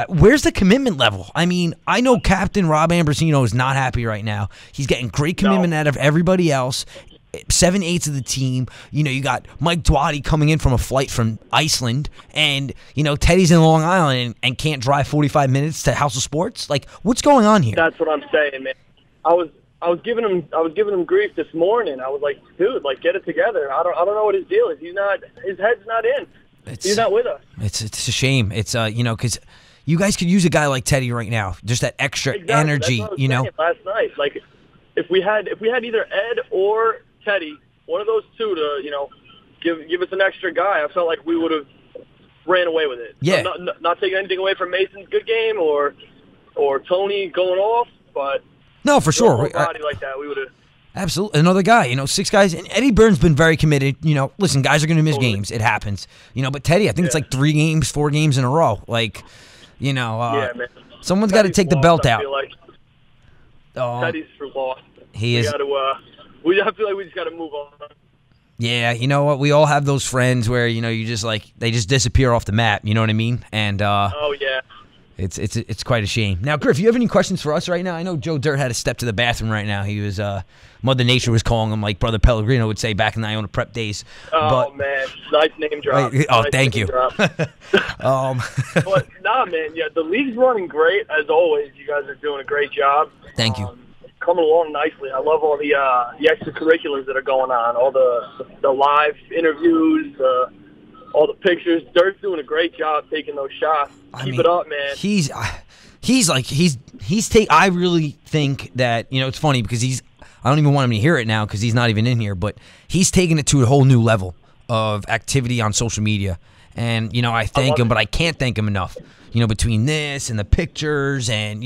Where's the commitment level? I mean, I know Captain Rob Ambrosino is not happy right now. He's getting great commitment out of everybody else. 7/8 of the team. You got Mike Dwadi coming in from a flight from Iceland, and Teddy's in Long Island and can't drive 45 minutes to House of Sports. What's going on here? That's what I'm saying, man. I was giving him grief this morning. I was like, dude, get it together. I don't know what his deal is. His head's not in. He's not with us. It's a shame. It's because you guys could use a guy like Teddy right now. Just that extra energy. That's what I was saying last night. If we had either Ed or Teddy, one of those two to give us an extra guy, I felt like we would have ran away with it. Yeah. So not taking anything away from Mason's good game or Tony going off, but. No, for sure. A body like that, we would have. Absolutely. Another guy, 6 guys. And Eddie Byrne's been very committed. Listen, guys are going to miss games. It happens. But Teddy, I think it's 3 games, 4 games in a row. Yeah, man. Someone's got to take the belt out. Teddy's for lost. He is. I feel like we just got to move on. Yeah, you know what? We all have those friends where, you just they just disappear off the map. You know what I mean? And oh, yeah. It's quite a shame. Now, Griff, you have any questions for us right now? I know Joe Dirt had to step to the bathroom right now. He was Mother Nature was calling him, like Brother Pellegrino would say back in the Iona prep days. Man, nice name drop. Thank you. But nah, man, the league's running great as always. You guys are doing a great job. Thank you. coming along nicely. I love all the extracurriculars that are going on, all the live interviews, all the pictures. Dirk's doing a great job taking those shots. Keep it up, man. I really think that, it's funny because I don't even want him to hear it now because he's not even in here, but he's taking it to a whole new level of activity on social media. And, I thank him, but I can't thank him enough. Between this and the pictures and,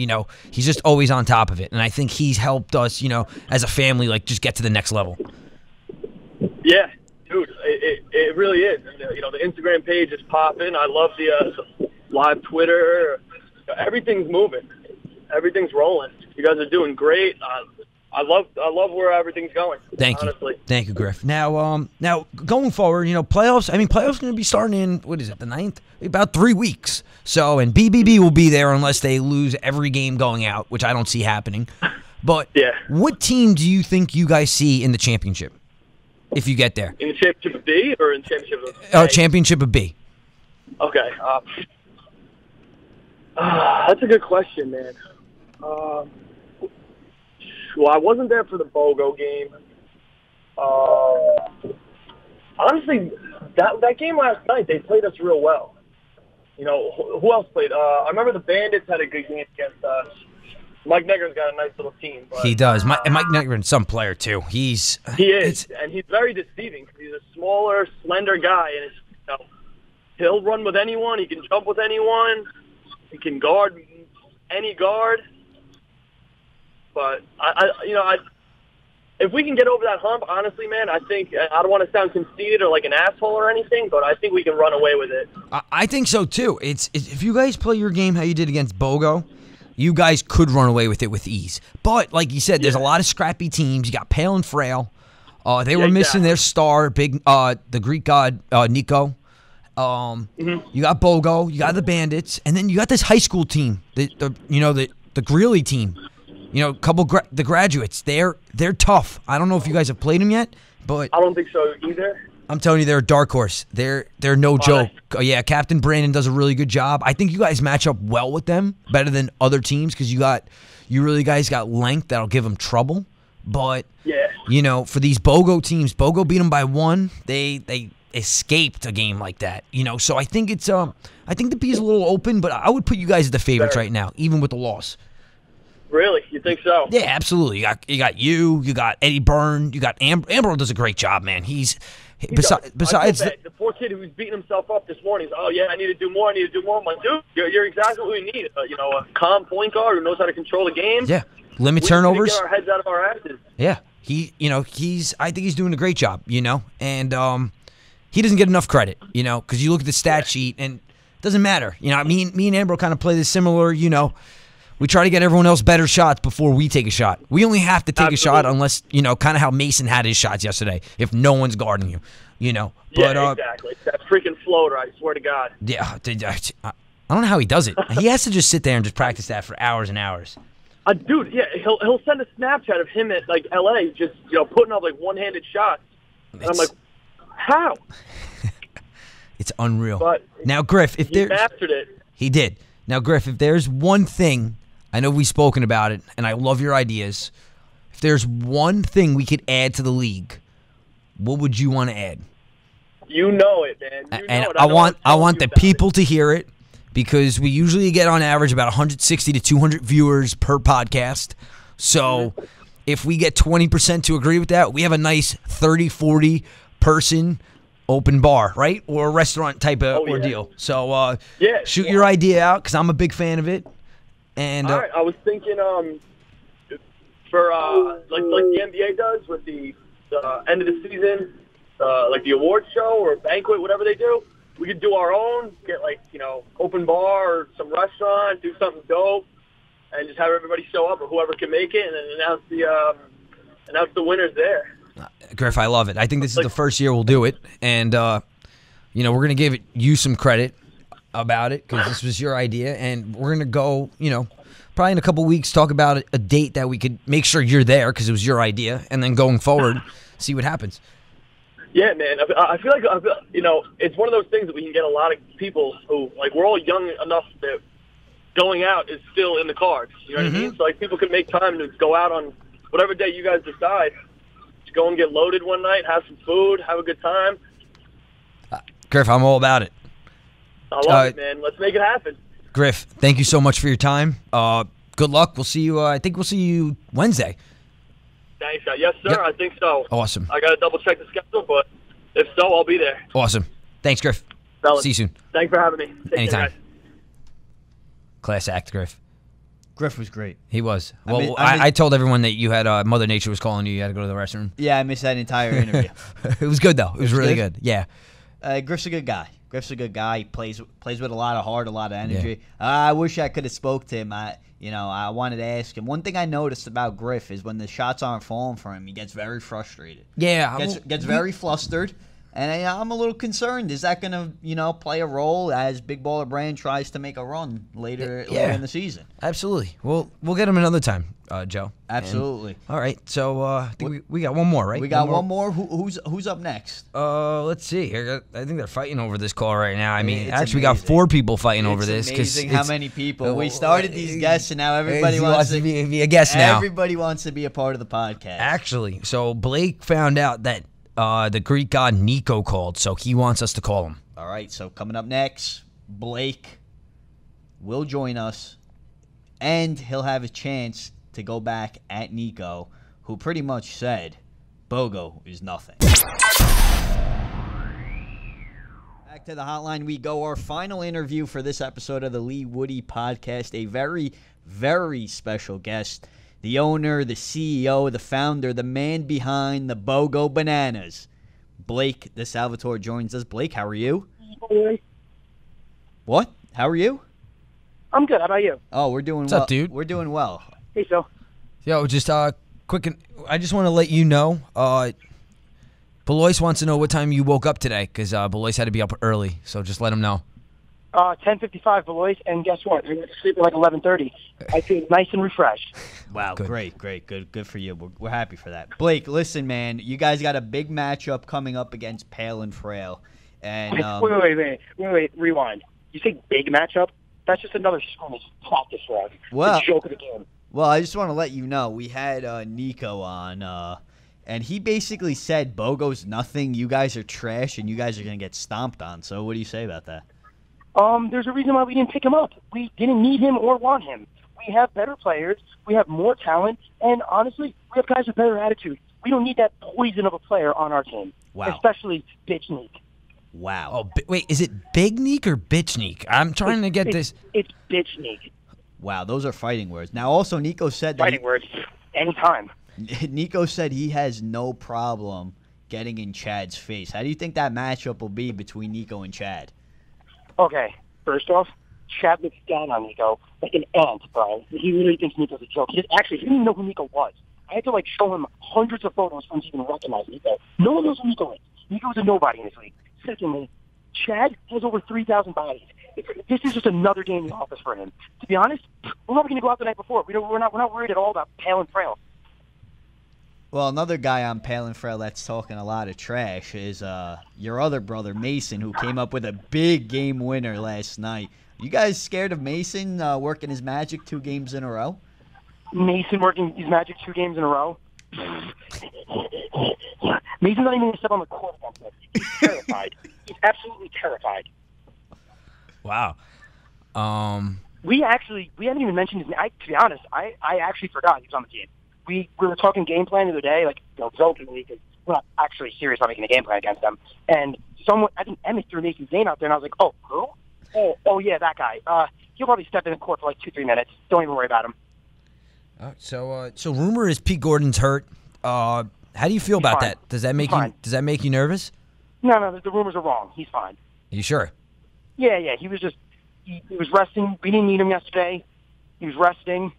he's just always on top of it. And I think he's helped us, as a family, like, just get to the next level. Yeah, dude, it really is. The Instagram page is popping. I love the live Twitter. Everything's moving. Everything's rolling. You guys are doing great. I love where everything's going. Thank you, Griff. Now going forward, playoffs. Playoffs going to be starting in the 9th? About 3 weeks. So, and BBB will be there unless they lose every game going out, which I don't see happening. But what team do you think you guys see in the championship if you get there? In the championship of B or in the championship of A? Championship of B. Okay. That's a good question, man. Well, I wasn't there for the BOGO game. Honestly, that game last night, they played us real well. Who else played? I remember the Bandits had a good game against us. Mike Negron's got a nice little team. But, he does. And Mike Negron's some player, too. He is, and he's very deceiving because he's a smaller, slender guy, and he'll run with anyone. He can jump with anyone. He can guard any guard. But if we can get over that hump, honestly, man, I think I don't want to sound conceited or like an asshole or anything, but I think we can run away with it. I think so too. It's if you guys play your game how you did against BOGO, you guys could run away with it with ease. But like you said, there's a lot of scrappy teams. You got Pale and Frail. They were missing their star, the Greek god Nico. You got BOGO. You got the Bandits, and then you got this high school team. The Greeley team. The graduates, they're tough. I don't know if you guys have played them yet, but I don't think so either. I'm telling you, they're a dark horse. They're no joke. Yeah, Captain Brandon does a really good job. I think you guys match up well with them, better than other teams because you really guys got length that'll give them trouble. But for these BOGO teams, BOGO beat them by 1. They escaped a game like that. So I think I think the P is a little open, but I would put you guys as the favorites right now, even with the loss. Really? You think so? Yeah, absolutely. You got Eddie Byrne, you got Amber does a great job, man. Besides the poor kid who was beating himself up this morning. He's, I need to do more. I'm like, dude, you're exactly what we need. A calm point guard who knows how to control the game. Yeah, limit turnovers. Get our heads out of our asses. Yeah, I think he's doing a great job. And he doesn't get enough credit. Because you look at the stat sheet and it doesn't matter. Me and Amber kind of play this similar. We try to get everyone else better shots before we take a shot. We only have to take a shot unless, kind of how Mason had his shots yesterday, if no one's guarding you, But, exactly. That freaking floater, I swear to God. Yeah, I don't know how he does it. He has to just sit there and just practice that for hours and hours. Dude, he'll send a Snapchat of him at, like, L.A. just, putting up, like, one-handed shots. And I'm like, how? It's unreal. But now, Griff, if he mastered it. He did. Now, Griff, if there's one thing, I know we've spoken about it, and I love your ideas. If there's one thing we could add to the league, what would you want to add? You know it, man. I want the people to hear it because we usually get on average about 160 to 200 viewers per podcast. So if we get 20% to agree with that, we have a nice 30, 40 person open bar, right? Or a restaurant type of ordeal. So shoot your idea out because I'm a big fan of it. And all right, I was thinking for like the NBA does with the end of the season, like the award show or banquet, whatever they do. We could do our own, get like open bar or some restaurant, do something dope, and just have everybody show up or whoever can make it, and then announce the winners there. Griff, I love it. I think this is the first year we'll do it, and we're gonna give you some credit about it because this was your idea, and we're gonna go, probably in a couple weeks talk about a date that we could make sure you're there because it was your idea, and then going forward, see what happens. Yeah, man. I feel like it's one of those things that we can get a lot of people who we're all young enough that going out is still in the cards. You know what I mean? So people could make time to go out on whatever day you guys decide, just go and get loaded one night, have some food, have a good time. Griff, I'm all about it. I love it, man. Let's make it happen. Griff, thank you so much for your time. Good luck. We'll see you. I think we'll see you Wednesday. Thanks, guys. Yes, sir. Yep. I think so. Awesome. I got to double check the schedule, but if so, I'll be there. Awesome. Thanks, Griff. Fellas, See you soon. Thanks for having me. Take Anytime. care, guys. Class act, Griff. Griff was great. He was. Well, I told everyone that you had Mother Nature was calling you. You had to go to the restroom. Yeah, I missed that entire interview. It was good, though. It was really good. Yeah. Griff's a good guy. Griff's a good guy. He plays with a lot of heart, a lot of energy. Yeah. I wish I could have spoke to him. I wanted to ask him. One thing I noticed about Griff is when the shots aren't falling for him, he gets very frustrated. Yeah. Gets very flustered. And I'm a little concerned. Is that going to, play a role as Big Baller Brand tries to make a run later in the season? Absolutely. We'll get him another time, Joe. Absolutely. And, all right. So I think we got one more, right? We got one more. Who's up next? Let's see. I think they're fighting over this call right now. I mean, it's actually, we got 4 people fighting over this. It's amazing how many people. We started these guests, and now everybody wants to be a guest now. Everybody wants to be a part of the podcast. Actually, so Blake found out that the Greek god Nico called, so he wants us to call him. All right, so coming up next, Blake will join us, and he'll have a chance to go back at Nico, who pretty much said, Bogo is nothing. Back to the hotline we go. Our final interview for this episode of the Leewoodie podcast. A very, very special guest. The owner, the CEO, the founder, the man behind the BOGO Bananas. Blake DiSalvatore joins us. Blake, how are you? What? How are you? I'm good. How about you? Oh, we're doing What's well. up, dude? We're doing well. Hey, Phil. Yo, just quick. I just want to let you know, Belois wants to know what time you woke up today, because Belois had to be up early, so just let him know. 10:55 Belois, and guess what? I went to sleep at like 11:30. I feel nice and refreshed. Wow, good. Great. Good for you. We're happy for that. Blake, listen, man, you guys got a big matchup coming up against Pale and Frail. And Wait, rewind. You say big matchup? That's just another scrimmage practice for us. Well, the joke of the game. Well, I just want to let you know, we had Nico on, and he basically said Bogo's nothing, you guys are trash, and you guys are going to get stomped on. So what do you say about that? There's a reason why we didn't pick him up. We didn't need him or want him. We have better players. We have more talent. And honestly, we have guys with better attitude. We don't need that poison of a player on our team. Wow. Especially Bitch Neek. Wow. Oh, wait, is it Big Neek or Bitch Neek? I'm trying to get this. It's Bitch Neek. Wow, those are fighting words. Now, also, Nico said that fighting words. Anytime. Nico said he has no problem getting in Chad's face. How do you think that matchup will be between Nico and Chad? Okay, first off, Chad looks down on Nico like an ant, bro. He really thinks Nico's a joke. He didn't even know who Nico was. I had to, show him hundreds of photos for him to even recognize Nico. No one knows who Nico is. Nico's a nobody in this league. Secondly, Chad has over 3,000 bodies. This is just another day in the office for him. To be honest, we're probably going to go out the night before. We're not worried at all about Pale and Frail. Well, another guy on Pale and Frail that's talking a lot of trash is your other brother, Mason, who came up with a big game winner last night. You guys scared of Mason working his magic 2 games in a row? Mason working his magic 2 games in a row? Mason's not even going to step on the court against us. He's terrified. He's absolutely terrified. Wow. We haven't even mentioned his name. To be honest, I actually forgot he was on the team. We were talking game plan the other day, jokingly, because we're not actually serious about making a game plan against them. And I think Emmett threw Mason's name out there, and I was like, oh, who? Oh, yeah, that guy. He'll probably step in the court for 2-3 minutes. Don't even worry about him. So rumor is Pete Gordon's hurt. How do you feel about that? Does that make you nervous? No, the rumors are wrong. He's fine. Are you sure? Yeah. He was resting. We didn't need him yesterday. He was resting,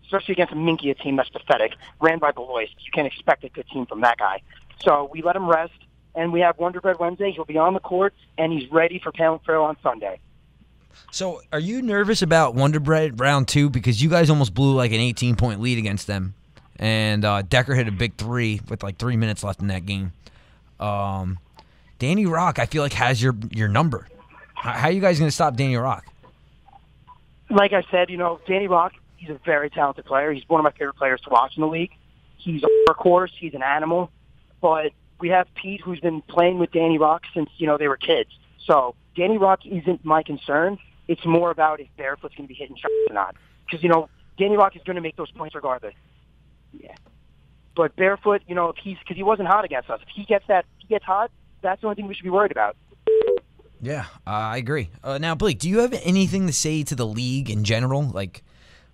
especially against a Minky, a team that's pathetic, ran by Belois. You can't expect a good team from that guy. So we let him rest, and we have Wonder Bread Wednesday. He'll be on the court, and he's ready for Pale and Frail on Sunday. So are you nervous about Wonder Bread round 2? Because you guys almost blew an 18-point lead against them. And Decker hit a big 3 with 3 minutes left in that game. Danny Rock, I feel like, has your number. How are you guys going to stop Danny Rock? Like I said, Danny Rock, he's a very talented player. He's one of my favorite players to watch in the league. He's a workhorse. He's an animal. But we have Pete, who's been playing with Danny Rock since, they were kids. So Danny Rock isn't my concern. It's more about if Barefoot's going to be hitting shots or not. Because, Danny Rock is going to make those points regardless. Yeah. But Barefoot, if because he wasn't hot against us. If he gets hot, that's the only thing we should be worried about. Yeah, I agree. Now, Blake, do you have anything to say to the league in general? Like,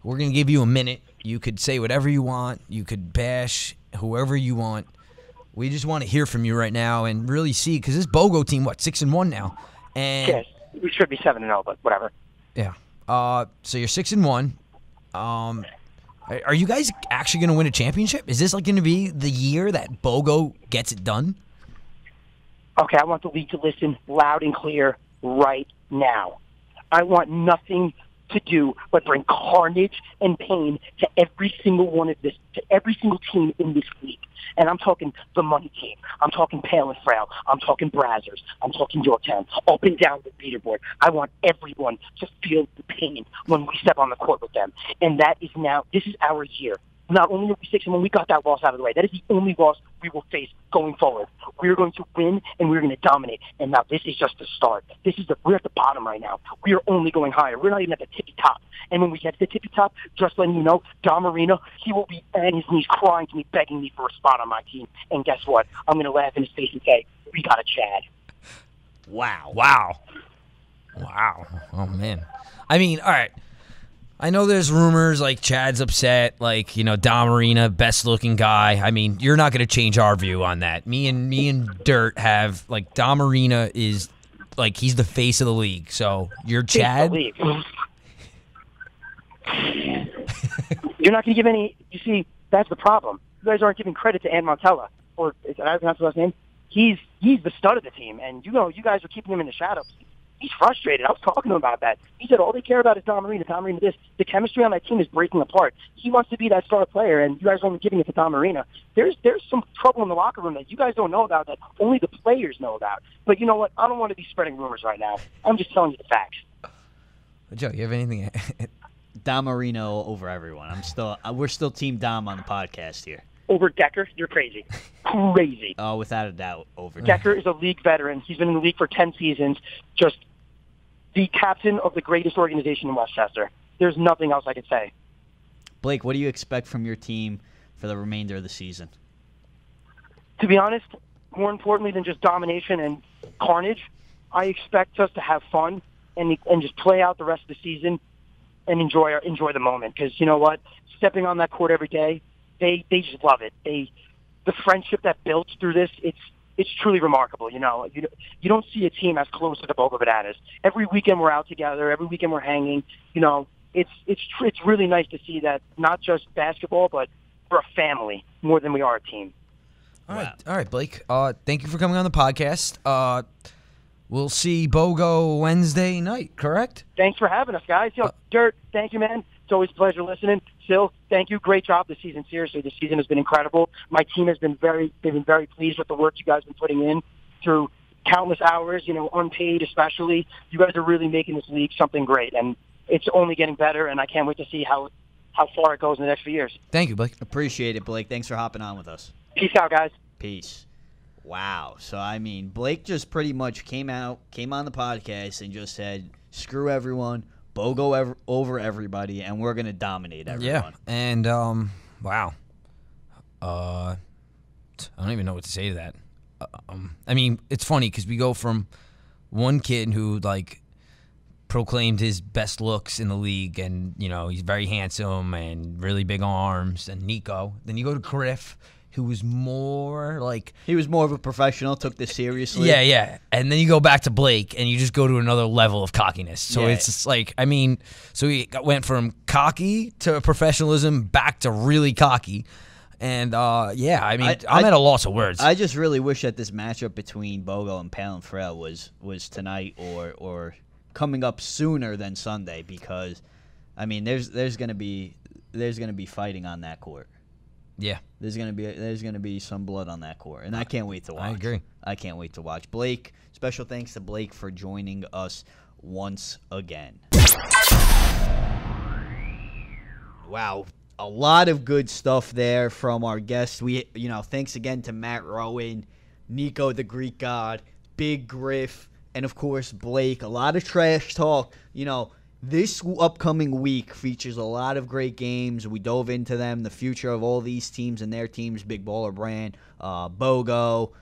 we're going to give you a minute. You could say whatever you want. You could bash whoever you want. We just want to hear from you right now and really see, because this BOGO team, 6-1 now? And yes, we should be 7-0, but whatever. Yeah. So you're 6-1. Are you guys actually going to win a championship? Is this going to be the year that BOGO gets it done? Okay, I want the league to listen loud and clear right now. I want nothing to do but bring carnage and pain to every single team in this league. And I'm talking the money team. I'm talking Pale and Frail. I'm talking Brazzers. I'm talking Joltin. Up and down the leaderboard. I want everyone to feel the pain when we step on the court with them. And this is our year. Not only are we 6-1, we got that loss out of the way. That is the only loss we will face going forward. We're going to win, and we're going to dominate. And now this is just the start. We're at the bottom right now. We are only going higher. We're not even at the tippy top. And when we get to the tippy top, just letting you know, Dom Marino, he will be on his knees crying to me, begging me for a spot on my team. And guess what? I'm going to laugh in his face and say, we got a Chad. Wow. Oh, man. I mean, all right. I know there's rumors like Chad's upset, Dom Marina, best looking guy. I mean, you're not going to change our view on that. Me and Dirt have Dom Marina is he's the face of the league. So you're Chad. You're not going to give any. You see, that's the problem. You guys aren't giving credit to Ant Montella, or is that his last name? He's the stud of the team, and you guys are keeping him in the shadows. He's frustrated. I was talking to him about that. He said all they care about is Dom Marino this. The chemistry on that team is breaking apart. He wants to be that star player, and you guys are only giving it to Dom Marino. There's some trouble in the locker room that you guys don't know about, that only the players know about. But you know what? I don't want to be spreading rumors right now. I'm just telling you the facts. Joe, you have anything? Dom Marino over everyone. We're still Team Dom on the podcast here. Over Decker? You're crazy. Crazy. Oh, without a doubt, over Decker is a league veteran. He's been in the league for 10 seasons. Just the captain of the greatest organization in Westchester. There's nothing else I could say. Blake, what do you expect from your team for the remainder of the season? To be honest, more importantly than just domination and carnage, I expect us to have fun and just play out the rest of the season and enjoy the moment. Because you know what? Stepping on that court every day, they just love it. The friendship that built through this, it's truly remarkable. You don't see a team as close to the BOGO Bananas. Every weekend we're out together. Every weekend we're hanging. It's really nice to see that, not just basketball, but we're a family more than we are a team. All right, Blake. Thank you for coming on the podcast. We'll see BOGO Wednesday night, correct? Thanks for having us, guys. Dirt, thank you, man. It's always a pleasure listening. Sil, thank you. Great job this season. Seriously, this season has been incredible. My team has been very pleased with the work you guys have been putting in through countless hours, unpaid especially. You guys are really making this league something great, and it's only getting better, and I can't wait to see how far it goes in the next few years. Thank you, Blake. Appreciate it, Blake. Thanks for hopping on with us. Peace out, guys. Peace. Wow. So, Blake just pretty much came on the podcast and just said, screw everyone, BOGO over everybody, and we're going to dominate everyone. Yeah, and, wow. I don't even know what to say to that. It's funny because we go from one kid who, proclaimed his best looks in the league, and, he's very handsome and really big arms, and Nico. Then you go to Griff, who was more he was more of a professional, took this seriously. Yeah. And then you go back to Blake, and you just go to another level of cockiness. So it's just so he went from cocky to professionalism back to really cocky. And, I'm at a loss of words. I just really wish that this matchup between BOGO and Pale and Frail was tonight or coming up sooner than Sunday, because, there's gonna be fighting on that court. Yeah, there's gonna be some blood on that court, and I can't wait to watch. I agree. I can't wait to watch. Blake, special thanks to Blake for joining us once again. Wow, a lot of good stuff there from our guests. Thanks again to Matt Rowan, Nico the Greek God, Big Griff, and of course Blake. A lot of trash talk. This upcoming week features a lot of great games. We dove into them, the future of all these teams and their teams, Big Baller Brand, Bogo,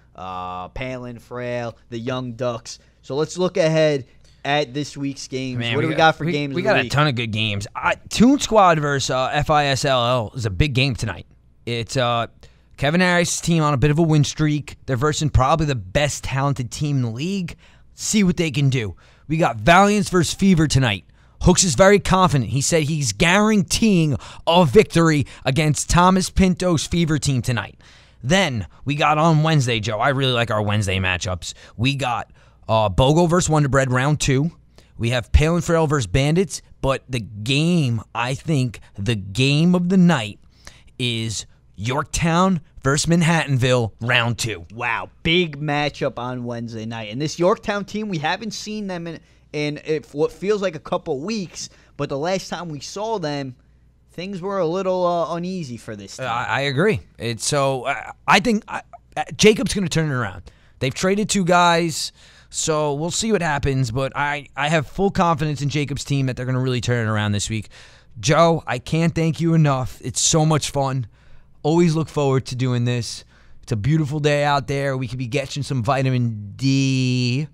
Palin, Frail, the Young Ducks. So let's look ahead at this week's games. Man, what do we got for games We of the got week? a ton of good games. Toon Squad versus FISLL is a big game tonight. It's Kevin Harris' team on a bit of a win streak. They're versing probably the best talented team in the league. See what they can do. We got Valiance versus Fever tonight. Hooks is very confident. He said he's guaranteeing a victory against Thomas Pinto's Fever team tonight. Then we got on Wednesday, Joe. I really like our Wednesday matchups. We got Bogo versus Wonder Bread round 2. We have Pale and Frail versus Bandits. But I think the game of the night is Yorktown versus Manhattanville round 2. Wow, big matchup on Wednesday night. And this Yorktown team, we haven't seen them in what feels like a couple weeks, but the last time we saw them, things were a little uneasy for this team. I agree. I think Jacob's going to turn it around. They've traded 2 guys, so we'll see what happens, but I have full confidence in Jacob's team that they're going to really turn it around this week. Joe, I can't thank you enough. It's so much fun. Always look forward to doing this. It's a beautiful day out there. We could be getting some vitamin D,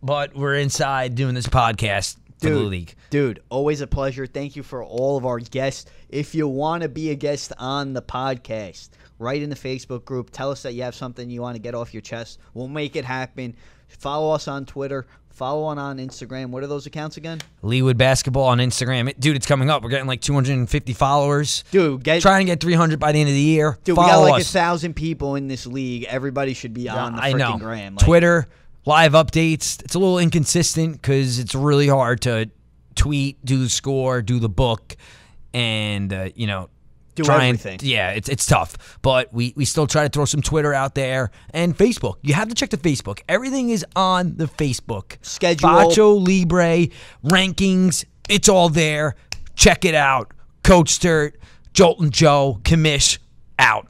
but we're inside doing this podcast for the league. Dude, always a pleasure. Thank you for all of our guests. If you want to be a guest on the podcast, write in the Facebook group. Tell us that you have something you want to get off your chest. We'll make it happen. Follow us on Twitter. Follow on Instagram. What are those accounts again? Leewood Basketball on Instagram. Dude, it's coming up. We're getting like 250 followers. Dude, trying to get 300 by the end of the year. Dude, Follow we got like us. 1,000 people in this league. Everybody should be on the freaking gram. Twitter, live updates. It's a little inconsistent because it's really hard to tweet, do the score, do the book, and do everything. Yeah, it's tough. But we still try to throw some Twitter out there and Facebook. You have to check the Facebook. Everything is on the Facebook. Schedule. Facho Libre, rankings, it's all there. Check it out. Coach Sturt, Joltin Joe, Commish, out.